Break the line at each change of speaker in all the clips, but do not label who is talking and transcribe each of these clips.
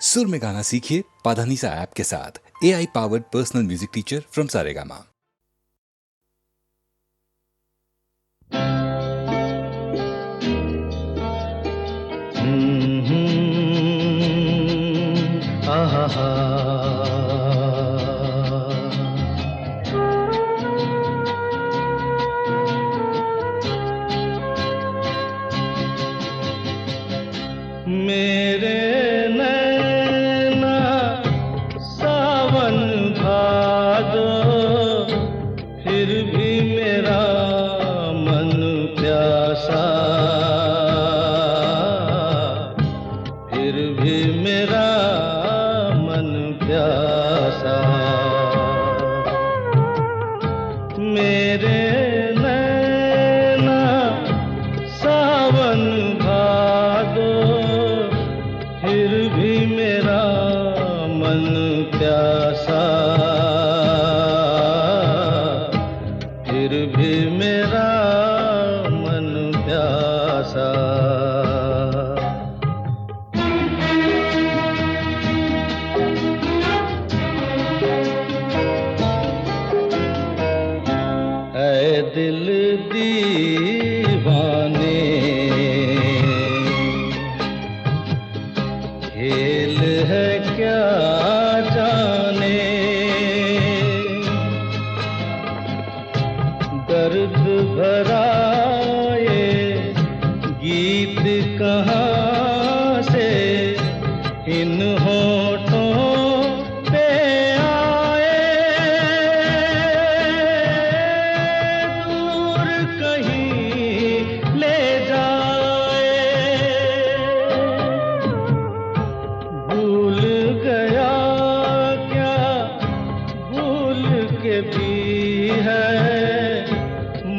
सुर में गाना सीखिए पाधानीसा ऐप के साथ। AI powered personal music teacher from Saregama.
मेरे नैना सावन भादो, फिर भी मेरा मन प्यासा, फिर भी मेरा मन प्यासा। मेरे नैना सावन भादो, फिर भी मेरा मन प्यासा, फिर भी मेरा मन प्यासा। ऐ दिल दीवाने, खेल है क्या जाने, दर्द भरा ये गीत कहाँ से इन होठों पे आए। दूर कहीं ले जाए, भूल गया क्या भूल के भी है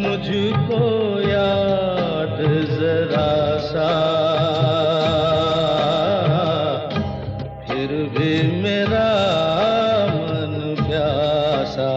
मुझको याद जरा सा, फिर भी मेरा मन प्यासा।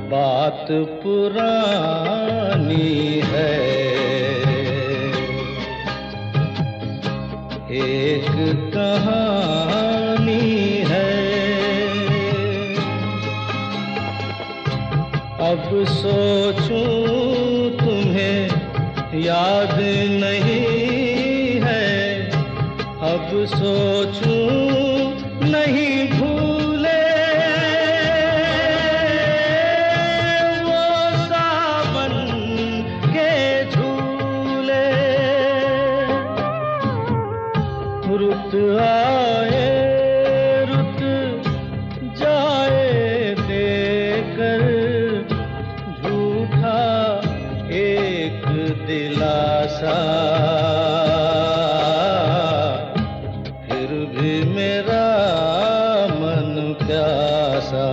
बात पुरानी है, एक कहानी है, अब सोचूं तुम्हें याद नहीं है, अब सोचूं नहीं भूले वो सावन के झूले। रुत आए रुत जाए देकर झूठा एक दिलासा, फिर भी मेरा मन प्यासा।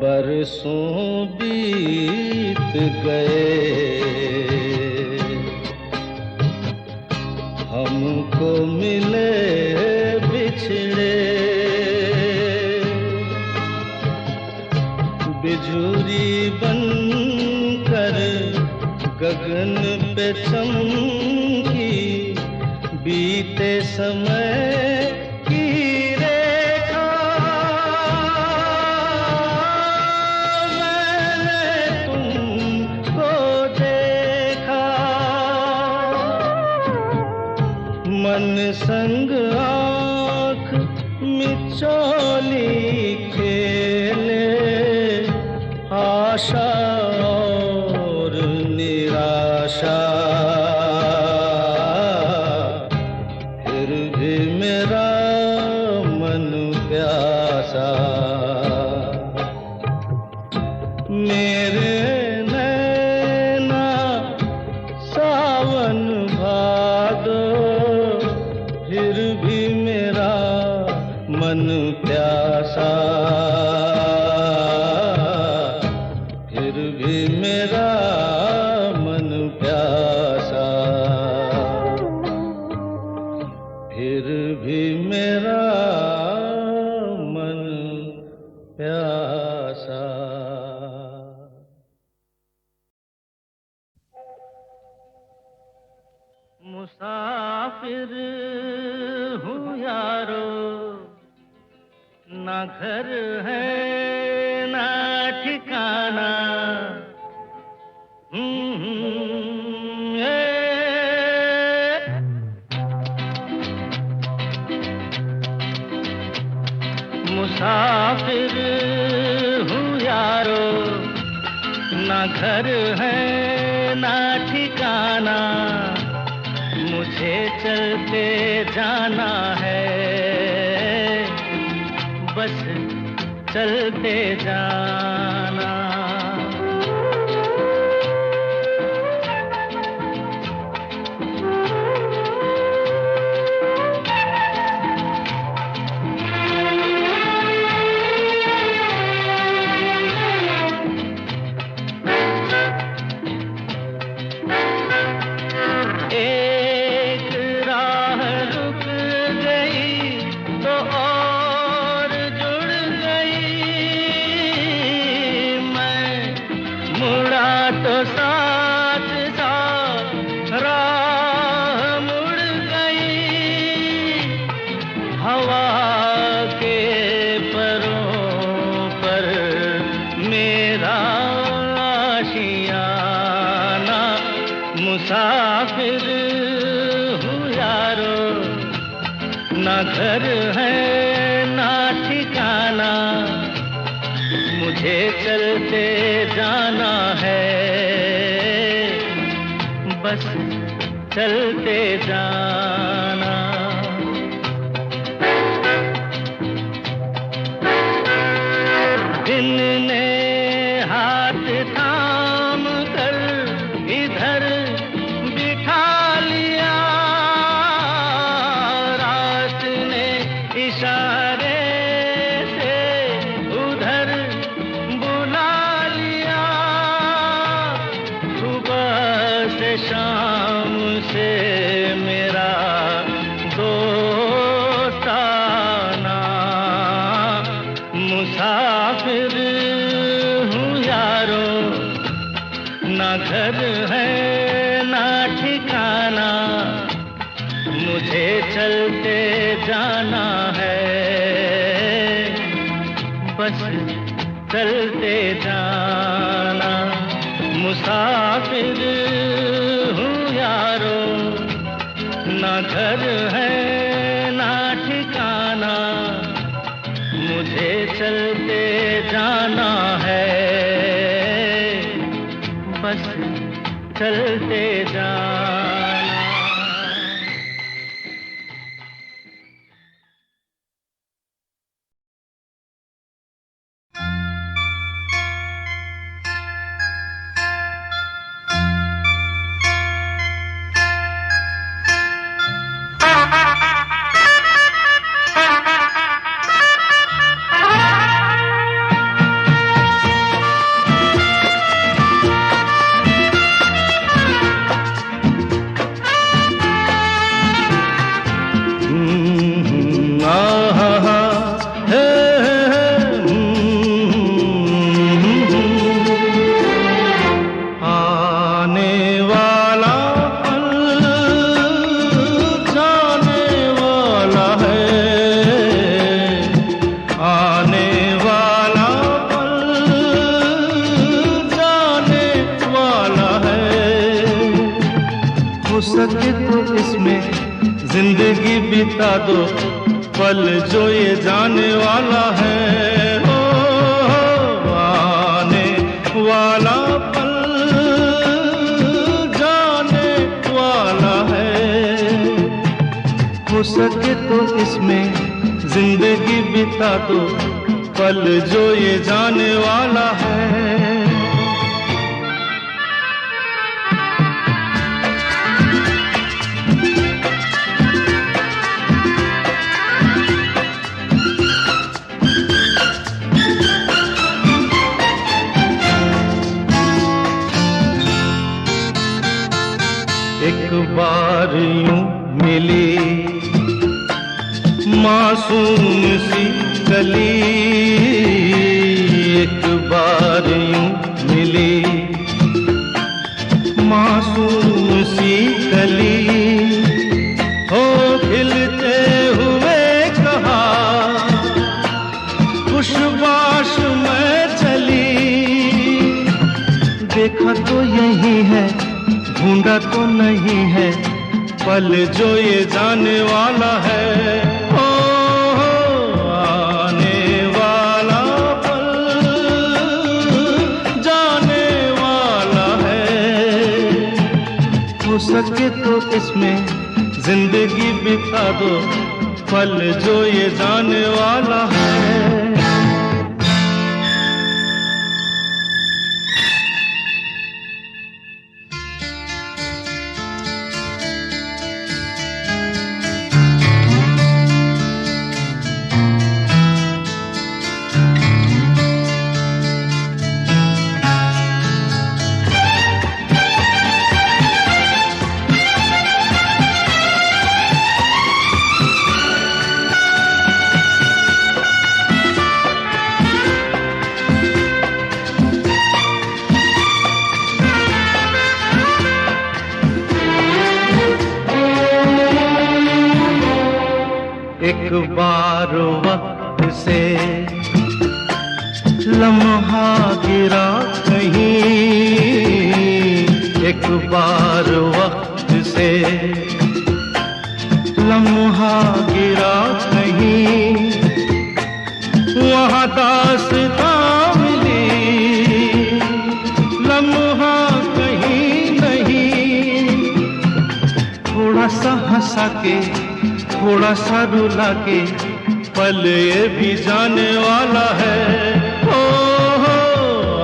बरसों बीत गए, हमको मिले बिछड़े, बिजुरी बनकर गगन पे चमकी, बीते समय की रेखा। मैंने तुमको देखा, मन संग आँख मिचौली खेले, आशा और निराशा, फिर भी मेरा मन प्यासा। मेरे नैना सावन भादो, फिर भी मेरा मन प्यासा, फिर भी मेरा मन प्यासा, फिर भी मेरा मन प्यासा। मुसाफिर हूँ यारो, ना घर है ना ठिकाना, मुसाफिर हूँ यारो, ना घर है ना ठिकाना, मुझे चलते जाना है, बस चलते जाना। मुसाफिर हूँ यारो, ना घर है ना ठिकाना, मुझे चलते जाना है, बस चलते जाना। दिन ने हाथ थाम कर इधर बिठा लिया, रात ने इशारे से उधर बुला लिया, सुबह से शाम से मेरा दोस्ताना। मुसाफिर हूँ यारो, ना घर है ना ठिकाना, मुझे चलते जाना है, बस चलते जाना। मुसाफिर हूँ यारो, ना घर है ना ठिकाना, मुझे चलते जाना है, बस चलते जाना।
सके तो इसमें जिंदगी बिता दो, पल जो ये जाने वाला है। हो आने वाला पल जाने वाला है। हो सके तो इसमें जिंदगी बिता दो, पल जो ये जाने वाला है। बार यूं मिली मासूम सी कली, एक बार यूं मिली मासूम सी कली, हो खिलते हुए कहा खुशबाश में चली। देखा तो यही है, ढूंढा तो नहीं है, पल जो ये जाने वाला है। ओ आने वाला पल जाने वाला है। हो सके तो इसमें जिंदगी बिता दो, पल जो ये जाने वाला है। एक बार वक्त से लम्हा गिरा कहीं, एक बार वक्त से लम्हा गिरा कहीं, वहाँ दास्तां मिली लम्हा कहीं नहीं। थोड़ा सा हंसा के थोड़ा सा रुला के, पल ये भी जाने वाला है। ओ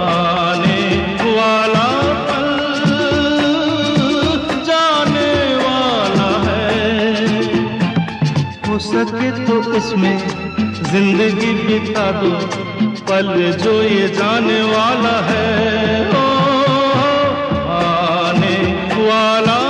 आने वाला पल जाने वाला है। हो सके तो इसमें जिंदगी बिता दो, पल जो ये जाने वाला है। ओ आने वाला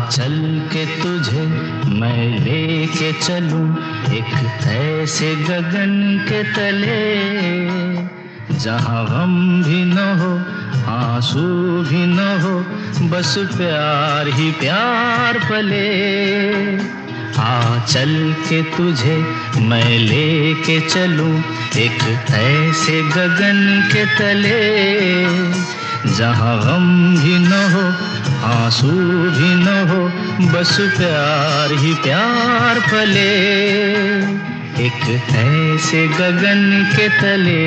चल के तुझे मैं लेके चलूं एक ऐसे गगन के तले, जहां गम भी न हो आंसू भी न हो, बस प्यार ही प्यार पले। चल के तुझे मैं लेके चलूं एक ऐसे गगन के तले, जहां गम भी न हो आंसू भी न हो, बस प्यार ही प्यार पले। एक ऐसे गगन के तले।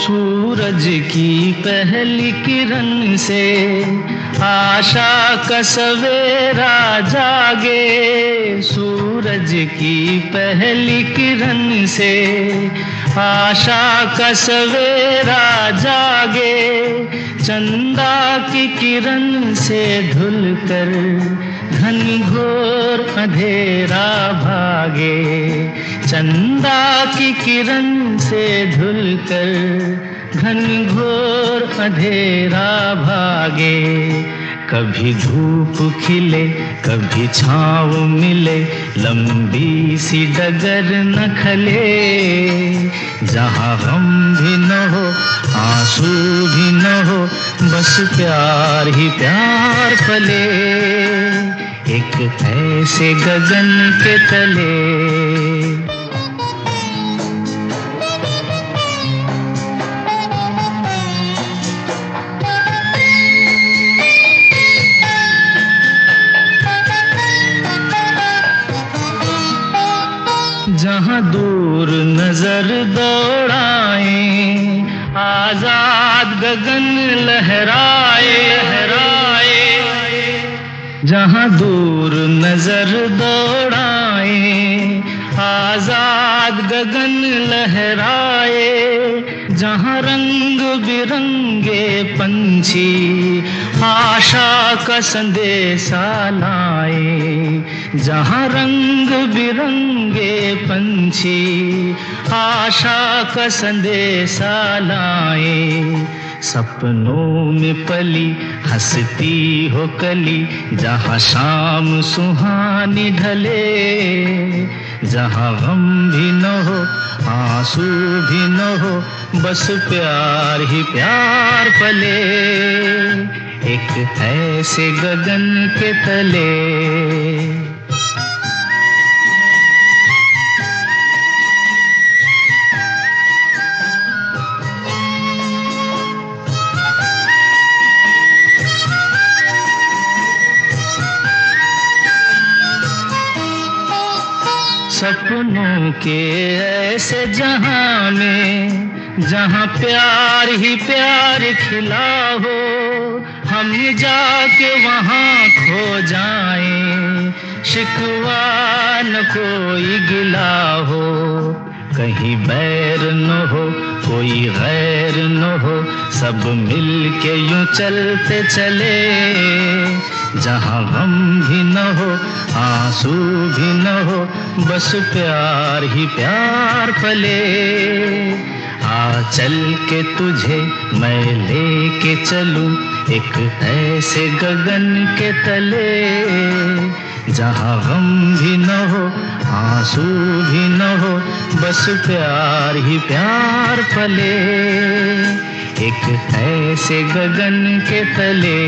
सूरज की पहली किरण से आशा का सवेरा जागे, सूरज की पहली किरण से आशा का सवेरा जागे, चंदा की किरण से धुलकर घनघोर अंधेरा भागे, चंदा की किरण से धुलकर घनघोर अंधेरा भागे। कभी धूप खिले कभी छाँव मिले, लंबी सी डगर न खले। जहाँ गम भी न हो आंसू भी न हो, बस प्यार ही प्यार पले, एक ऐसे गगन के तले। जहाँ दूर नजर दौड़ाए, आजाद गगन लहराए लहराए। जहाँ दूर नजर दौड़ाए, आजाद गगन लहराए। जहाँ रंग बिरंगे पंछी आशा का संदेशा लाए। जहाँ रंग बिरंगे पंछी आशा का संदेशा लाए। सपनों में पली हंसती हो कली, जहाँ शाम सुहानी ढले। जहाँ गम भी न हो आंसू भी न हो, बस प्यार ही प्यार पले, एक ऐसे गगन के तले। सपनों के ऐसे जहां में, जहां प्यार ही प्यार खिला हो, हम जाके वहां खो जाएं, शिकवा न कोई गिला हो। कहीं बैर न हो कोई गैर न हो, सब मिल के यूं चलते चले। जहाँ गम भी न हो आंसू भी न हो, बस प्यार ही प्यार पले। आ चल के तुझे मैं लेके चलूं, एक ऐसे गगन के तले। जहाँ गम भी न हो आंसू भी न हो, बस प्यार ही प्यार पले, एक ऐसे गगन के तले।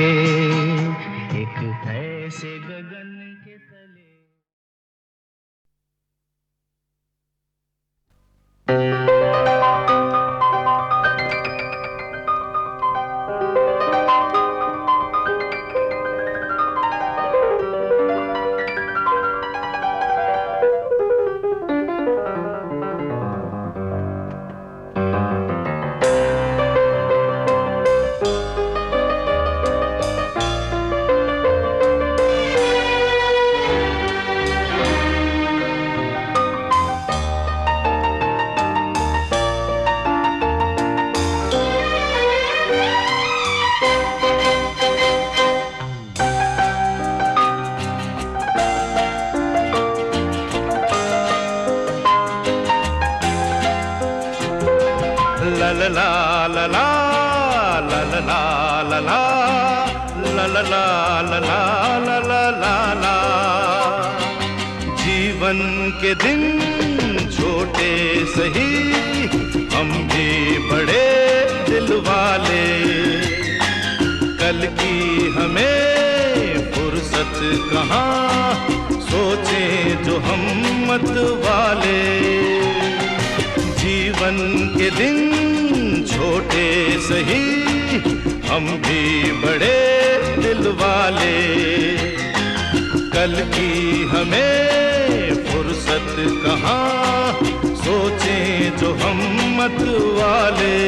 जीवन के दिन छोटे सही, हम भी बड़े दिल वाले। कल की हमें फुर्सत कहाँ, सोचें जो हम मत वाले। जीवन के दिन छोटे सही, हम भी बड़े दिल वाले। कल की हमें फुर्सत कहाँ, सोचें जो हम मत वाले।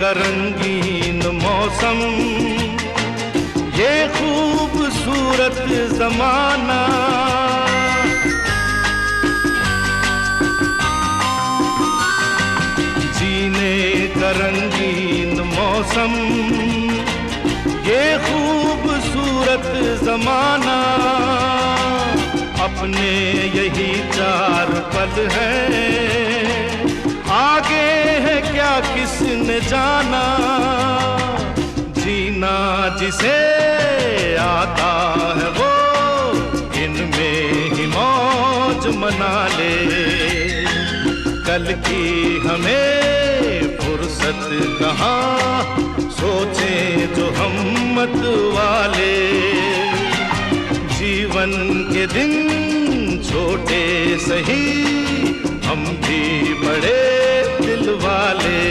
रंगीन मौसम, ये खूबसूरत ज़माना, जीने का रंगीन मौसम, ये खूबसूरत जमाना, अपने यही 4 पल हैं, आगे है क्या किसने जाना। जीना जिसे आता है वो इनमें ही मौज मना ले। कल की हमें फुर्सत कहाँ, सोचें जो हिम्मत वाले। जीवन के दिन छोटे सही, हम भी बड़े दिल वाले।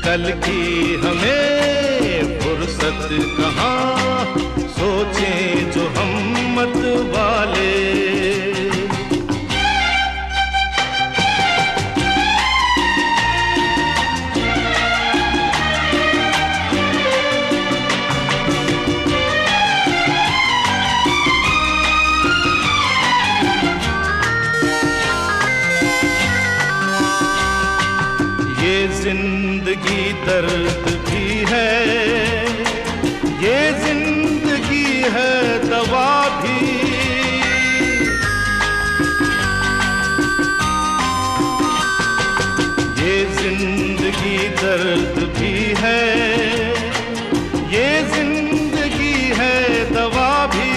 कल की हमें फुर्सत कहाँ, सोचें जो हिम्मत वाले। जिंदगी दर्द भी है, ये जिंदगी है दवा भी। ये जिंदगी दर्द भी है, ये जिंदगी है दवा भी।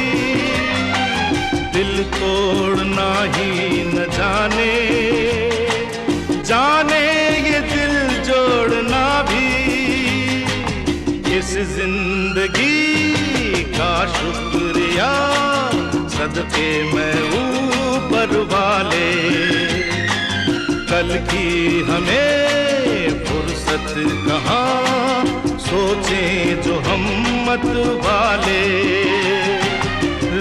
दिल तोड़ना ही न जाने, जाने ये दिल जोड़ना भी। इस जिंदगी का शुक्रिया सदके मैं ऊपर वाले। कल की हमें फुर्सत कहाँ, सोचें जो हिम्मत वाले।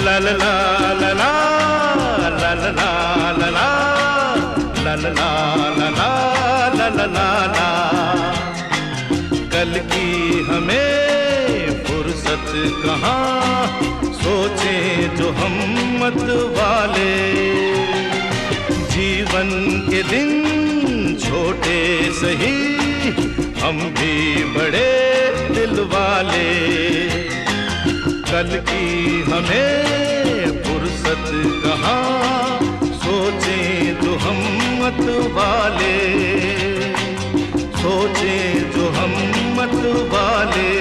ला ला ला ला ला ला ला ला ला ला ला ला ला ला ला ला। कल की हमें फुर्सत कहाँ, सोचें जो हिम्मत वाले। जीवन के दिन छोटे सही, हम भी बड़े दिल वाले। कल की हमें फुर्सत कहाँ, सोचें जो हिम्मत वाले। सोचें जो हिम्मत वाले।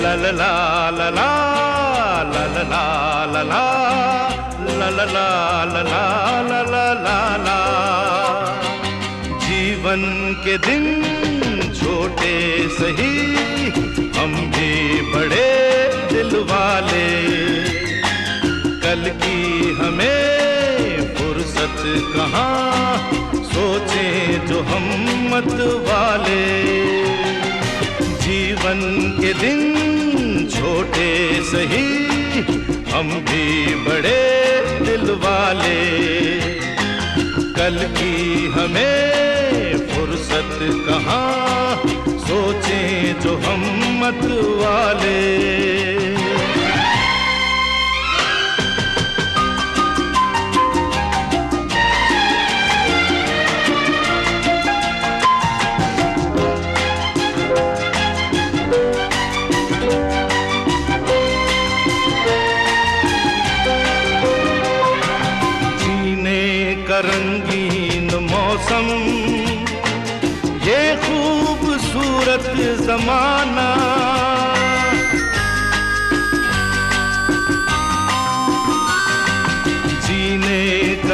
La la la la la la la la la la la la la la la la la la। जीवन के दिन छोटे सही, हम भी बड़े दिल वाले। कल की हमें फुर्सत कहाँ, सोचें जो हिम्मत वाले। जीवन के दिन छोटे सही, हम भी बड़े दिल वाले। कल की हमें फुर्सत कहाँ, सोचें जो हिम्मत वाले। रंगीन मौसम, ये खूबसूरत जमाना,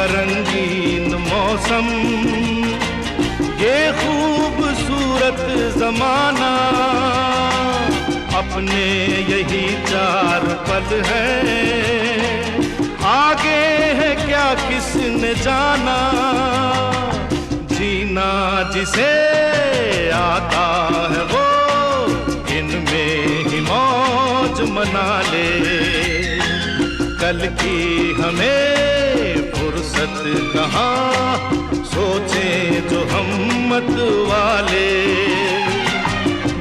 रंगीन मौसम, ये खूबसूरत जमाना, अपने यही 4 पल हैं, आगे है क्या किसने जाना। जीना जिसे आता है वो इनमें ही मौज मना ले। कल की हमें फुर्सत कहाँ, सोचें जो हिम्मत वाले।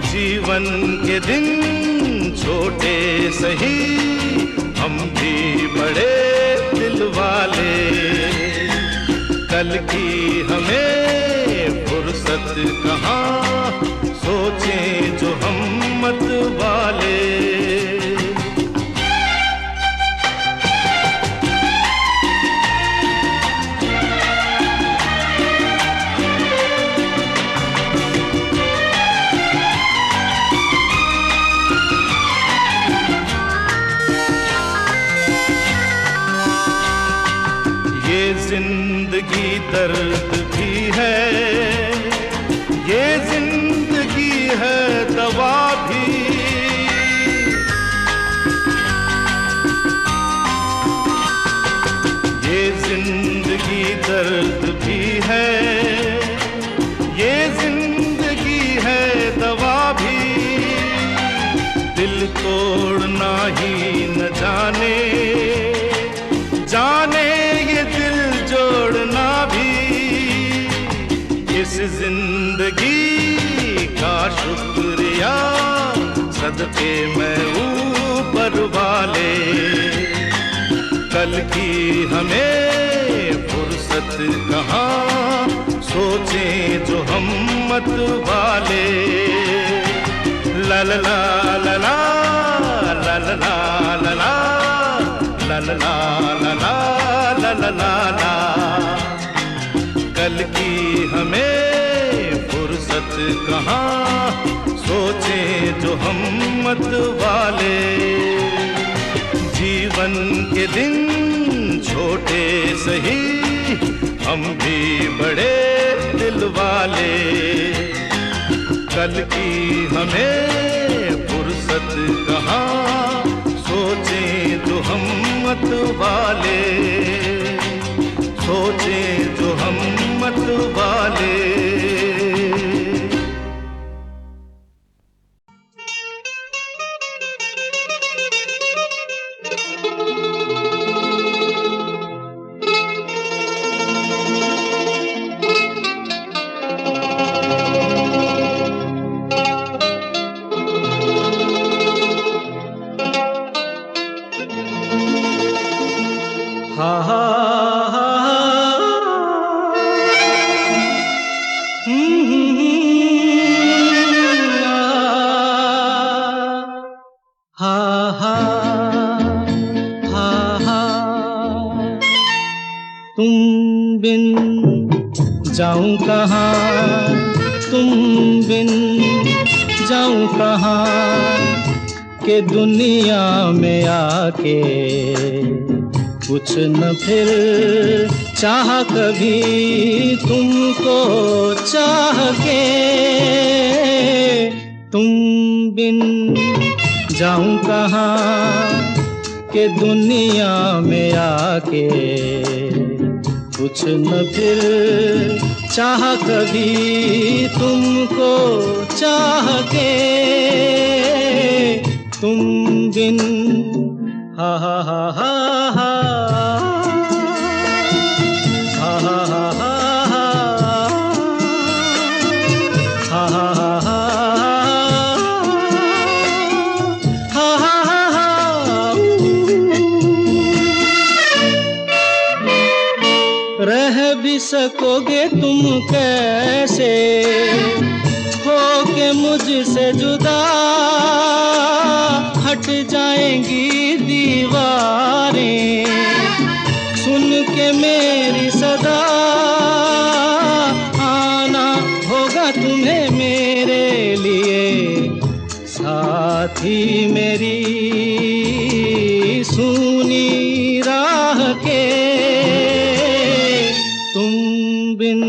जीवन के दिन छोटे सही, हम भी बड़े दिल वाले। कल की हमें फुर्सत कहाँ, सोचें जो हिम्मत वाले। जिंदगी दर्द भी है, ये जिंदगी है दवा भी। ये जिंदगी दर्द भी है, ये जिंदगी है दवा भी। दिल तोड़ना ही न जाने, जाने ये दिल जोड़ना भी। इस जिंदगी का शुक्रिया सदके मैं ऊपर वाले। कल की हमें फुर्सत कहाँ, सोचें जो हिम्मत वाले। ला ला ला ला ला ला ला ला ला ला ला ला ला ला ला ला। कल की हमें फुर्सत कहाँ, सोचें जो हिम्मत वाले। जीवन के दिन छोटे सही, हम भी बड़े दिल वाले। कल की हमें फुर्सत कहाँ, सोचें जो हिम्मत वाले। सोचें जो हिम्मत वाले।
तुम बिन जाऊं कहाँ, तुम बिन जाऊं कहाँ, के दुनिया में आके कुछ न फिर चाह कभी तुमको चाह के। तुम बिन जाऊं कहाँ, के दुनिया में आके कुछ न फिर चाह कभी तुमको चाह के। तुम बिन हा हा हा हा हा हा हा हा हा हा हा रह भी सकोगे तुम कैसे हो के मुझसे जुदा, हट जाएंगी दीवारें सुन के मेरी सदा। आना होगा तुम्हें मेरे लिए साथी मेरी सूनी राह के।
तुम बिन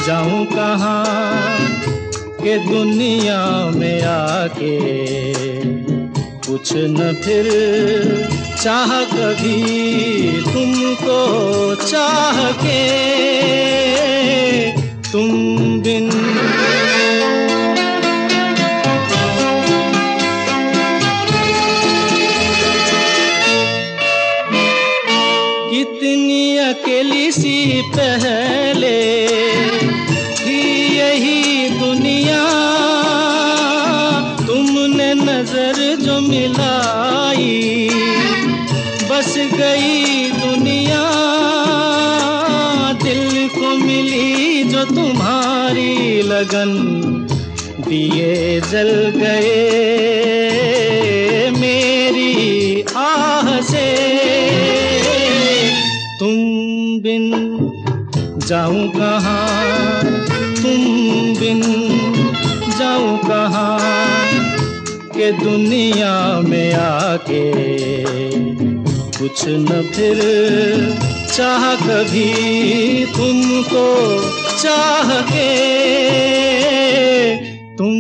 जाऊं कहाँ के दुनिया में आके, कुछ न फिर चाह कभी तुमको चाह के, तुम बिन। कितनी अकेली सी पहले थी यही दुनिया, तुमने नजर जो मिलाई बस गई दुनिया। दिल को मिली जो तुम्हारी लगन, दिए जल गए मेरी आह से। तुम बिन जाऊं कहाँ, तुम बिन जाऊं कहाँ के दुनिया में आके, कुछ न फिर चाह कभी तुमको चाह के, तुम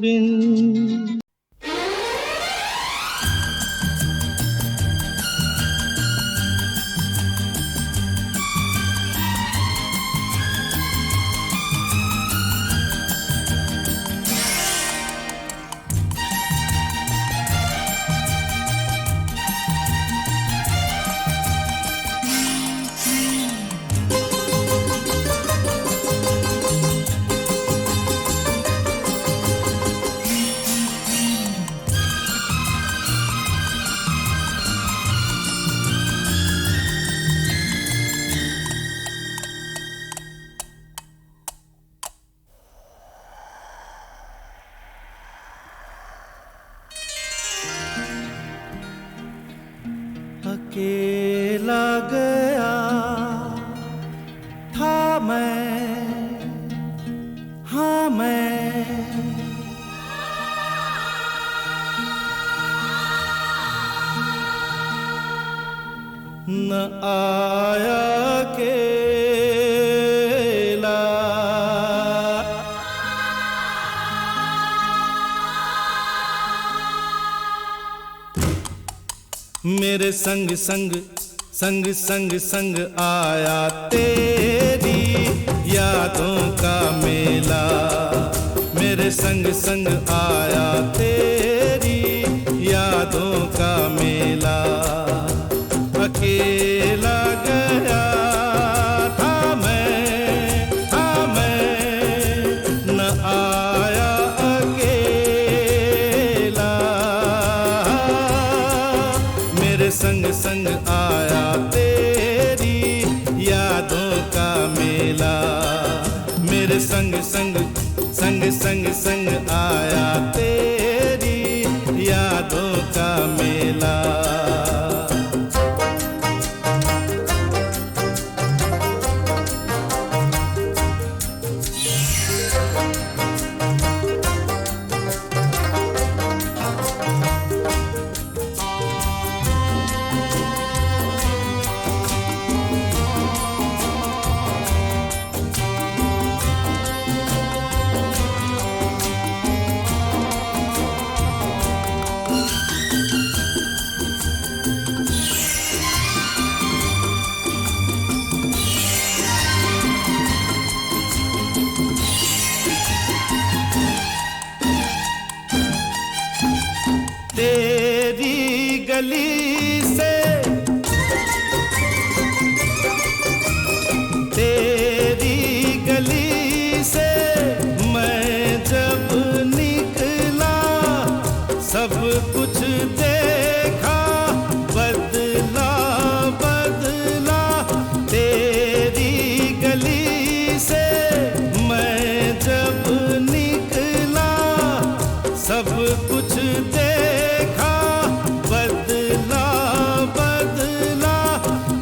बिन। अकेला गया था मैं, हाँ मैं, न आया अकेला, मेरे संग संग संग संग संग आया तेरी यादों का मेला। मेरे संग संग आया तेरी यादों का मेला। अकेला गया था मैं, न आया अकेला। मेरे संग संग आया तेरी यादों का मेला। मेरे संग संग संग संग संग आया तेरी यादों का मेला। तेरी गली से, तेरी गली से मैं जब निकला, सब कुछ देखा बदला बदला। तेरी गली से मैं जब निकला, सब कुछ देखा बदला बदला।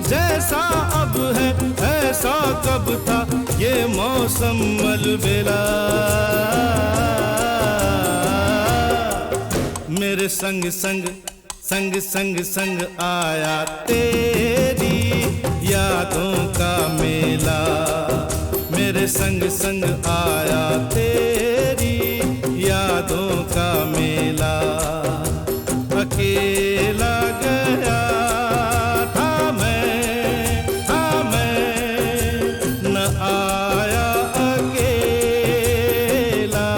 जैसा अब है ऐसा कब था ये मौसम अलबेला। मेरे संग संग संग संग संग आया तेरी यादों का मेला। संग संग आया तेरी यादों का मेला, अकेला गया था मैं न आया अकेला।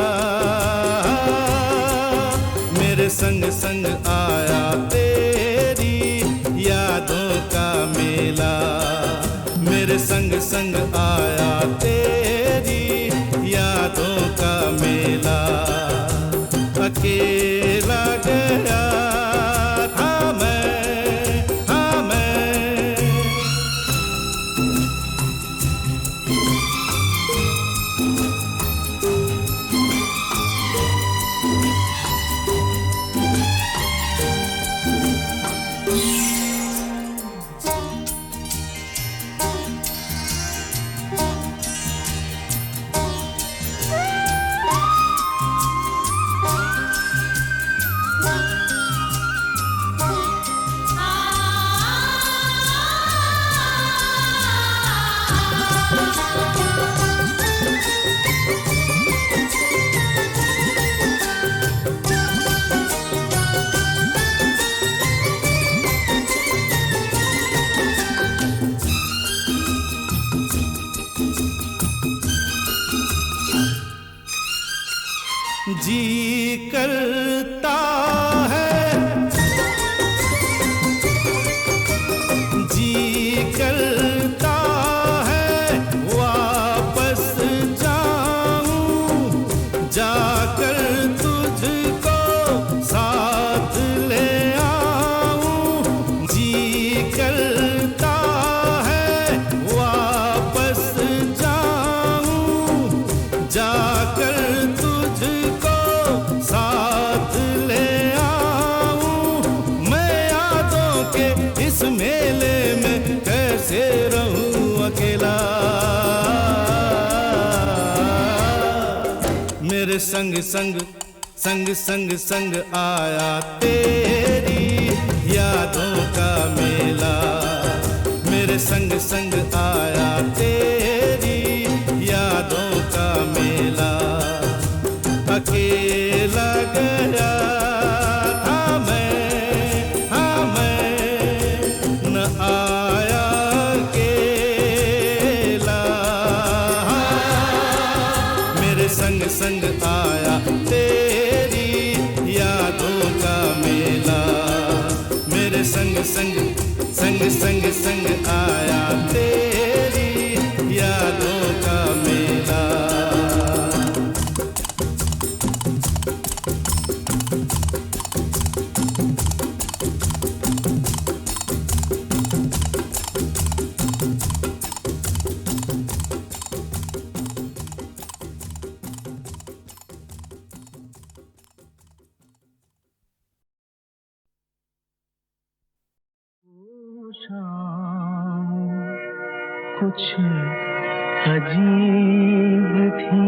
मेरे संग संग आया तेरी यादों का मेला, मेरे संग संग आया तेरी यादों का मेला, अकेला गया था मैं। जी करता है, जी करता है वापस जाऊं, जाकर तुझको साथ ले आऊं। जी करता है वापस जाऊं, जाकर तुझको साथ ले आऊं। मैं यादों के इस मेले में कैसे रहूं अकेला। मेरे संग संग संग संग संग आया तेरी यादों का मेला, मेरे संग संग आया तेरी यादों का मेला, अकेला गया था मैं न आया अकेला। मेरे संग संग आया तेरी यादों का मेला, मेरे संग संग संग संग संग आया तेरी यादों का मेला।
शाम कुछ अजीब थी,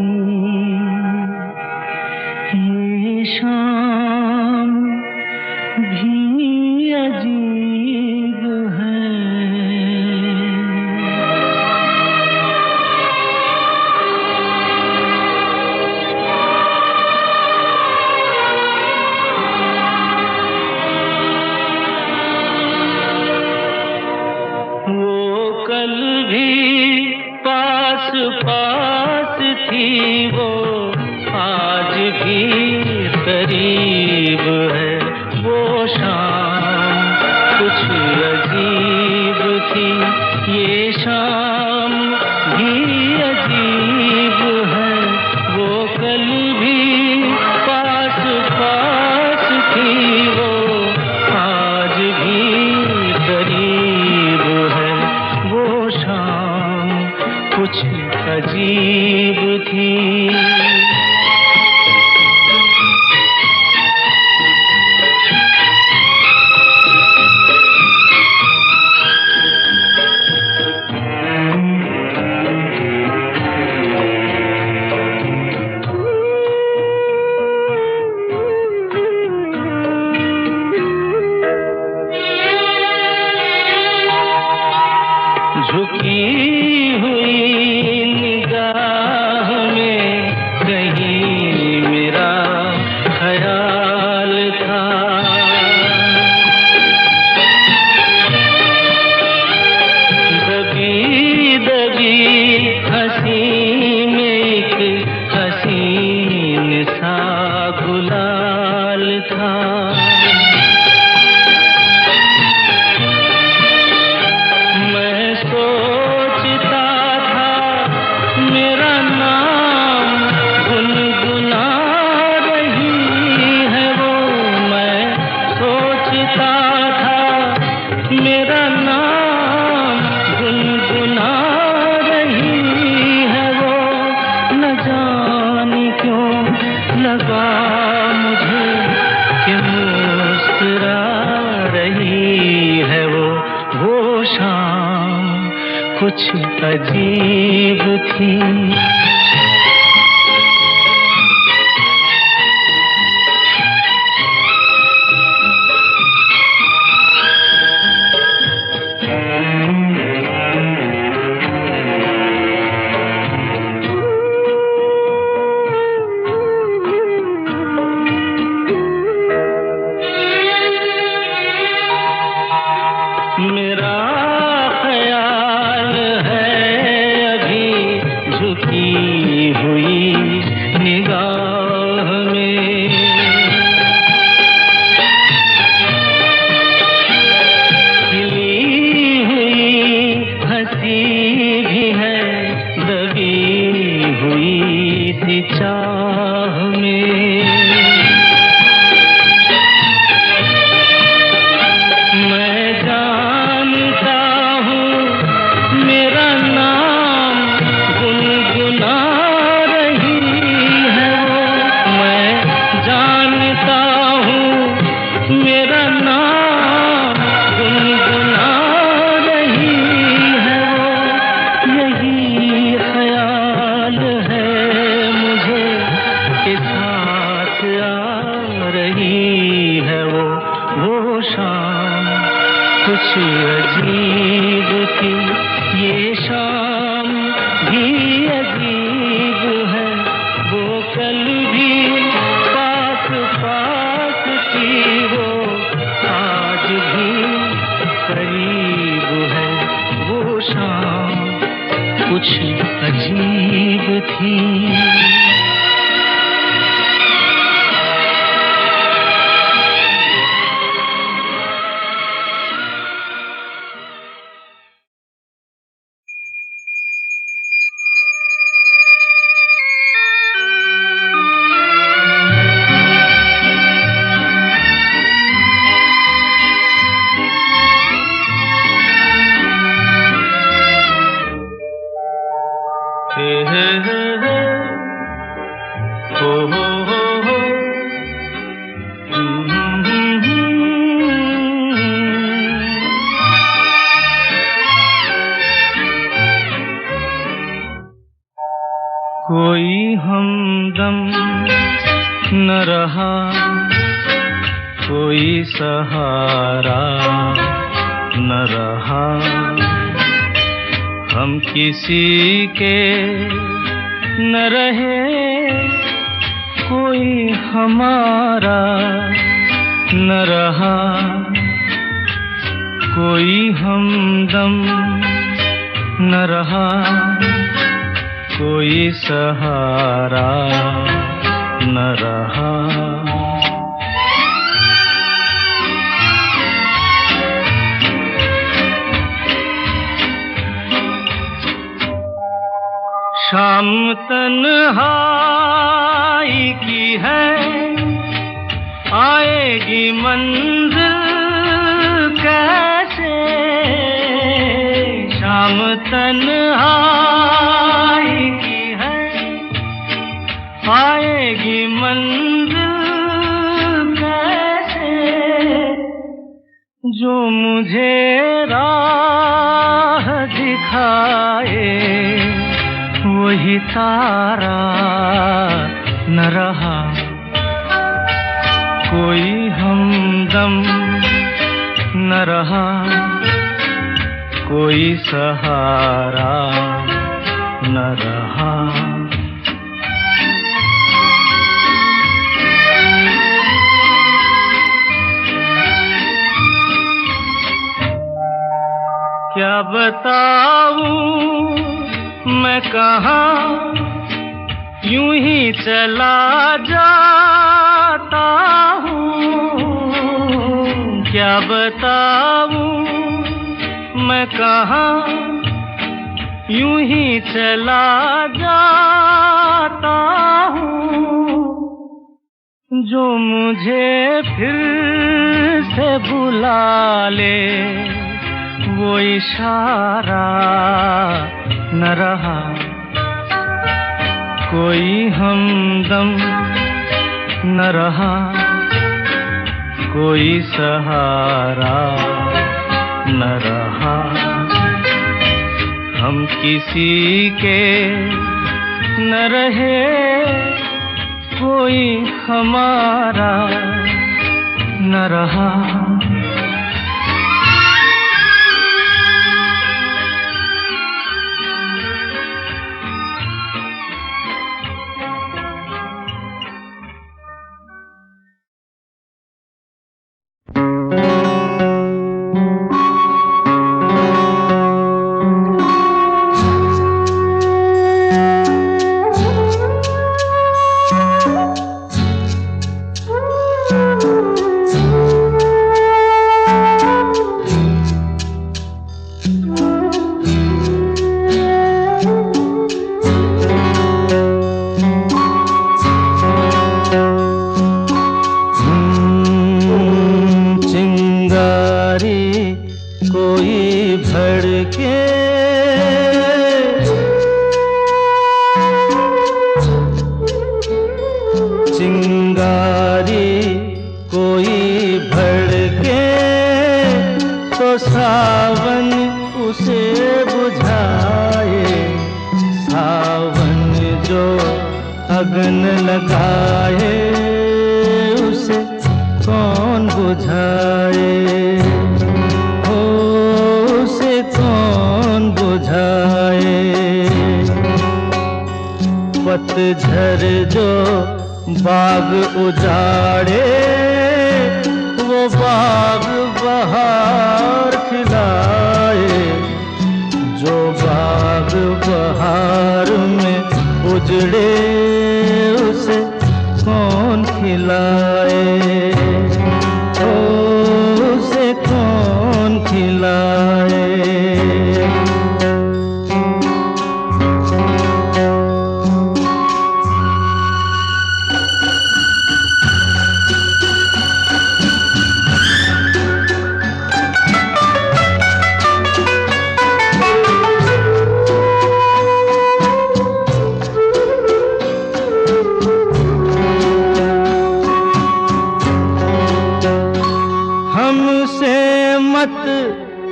ये शाम भी अजीब है। कल भी पास पास थी वो, आज भी करीब है। वो शाम कुछ अजीब थी, ये शाम भी अजीब है। वो कल भी पास पास थी वो, आज भी करीब है। वो शाम कुछ अजीब थी। रुकी हुई निगाह में कहीं मेरा ख्याल था। दबी दबी हंसी में एक हसीन सा गुलाल था। मैं सोचता था मेरा नाम गुनगुना रही है वो। मैं सोचता था मेरा नाम गुनगुना रही है वो। न जाने क्यों लगा मुझे कि मुस्कुरा रही है वो। वो शाम कुछ अजीब थी। मेरा ख्याल है अभी झुकी हुई निगाह में। खिली हुई हंसी भी है दबी हुई सी चाह में। मैं जानता हूँ मेरा नाम गुनगुना रही है वो। मैं जानता हूँ मेरा नाम गुनगुना रही है वो। यही ख्याल है मुझे कि साथ आ रही है वो। वो शाम कुछ अजीब थी। ये शाम भी अजीब है। वो कल भी पास पास थी वो आज भी करीब है। वो शाम कुछ अजीब थी। कोई हमदम न रहा, कोई सहारा न रहा, हम किसी के न रहे, कोई हमारा न रहा, कोई हमदम न रहा, कोई सहारा न रहा। शाम तन्हाई की है, आएगी मंजिल कैसे। शाम तन्हाई की है, आएगी मंजिल कैसे। जो मुझे राह दिखाए वही तारा न रहा, कोई हमदम न रहा, कोई सहारा न रहा। क्या बताऊं मैं कहाँ यूं ही चला जाता हूँ। क्या बताऊं मैं कहाँ यूं ही चला जाता हूँ। जो मुझे फिर से बुला ले वो इशारा न रहा। कोई हमदम न रहा, कोई सहारा न रहा। हम किसी के न रहे, कोई हमारा न रहा।
पतझर जो बाग उजाड़े, वो बाग बहार खिलाए। जो बाग बहार में उजड़े, उसे कौन खिलाए? ओ उसे कौन खिलाए?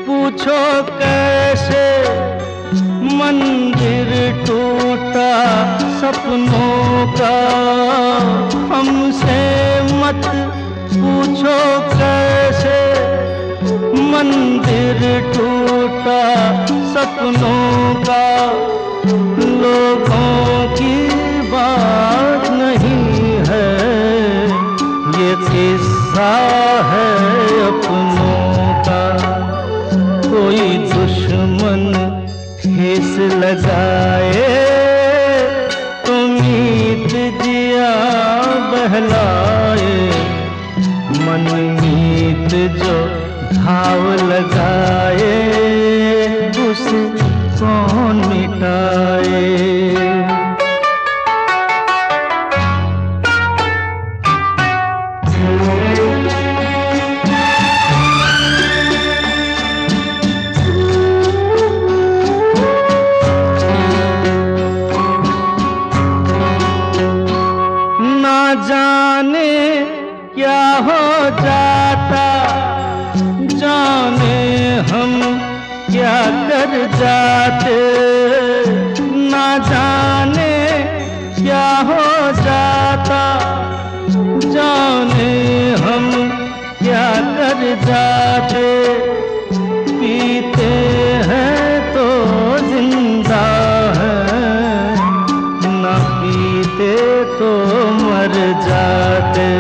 पूछो कैसे मंदिर टूटा सपनों का। हमसे मत पूछो कैसे मंदिर टूटा सपनों का। लोगों की बात नहीं है, ये किस्सा है अपनों का। कोई दुश्मन ठेस लगाए तो मीत जिया बहलाए। मन मीत जो घाव लगाए, उसे कौन मिटाए? जाने क्या हो जाता, जाने हम क्या कर जाते। ना जाते,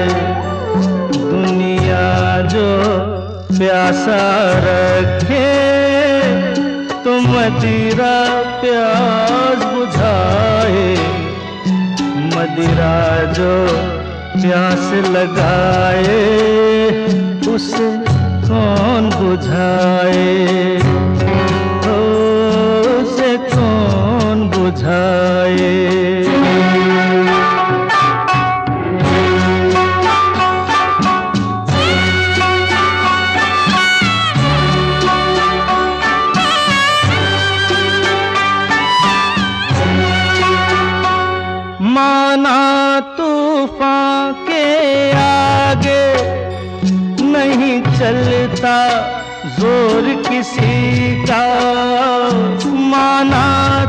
दुनिया जो प्यासा रखे तो मदिरा प्यास बुझाए, मदिरा जो प्यास लगाए उसे कौन बुझाए, उसे कौन बुझाए। माना तूफान के आगे नहीं चलता जोर किसी का, माना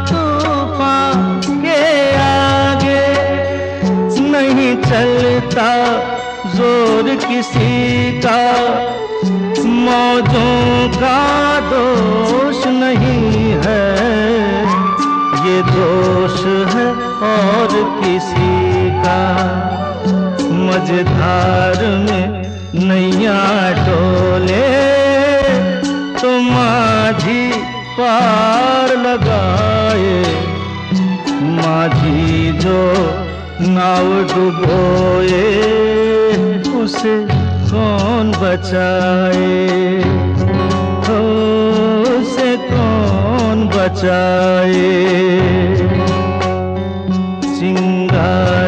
तूफान के आगे नहीं चलता जोर किसी का, मौजों का दोष नहीं है ये दोष है और किसी का, मझधार में नैया डोले तो माझी पार लगाए, माझी जो नाव डुबोए उसे कौन बचाए, उसे कौन बचाए। चिंगारी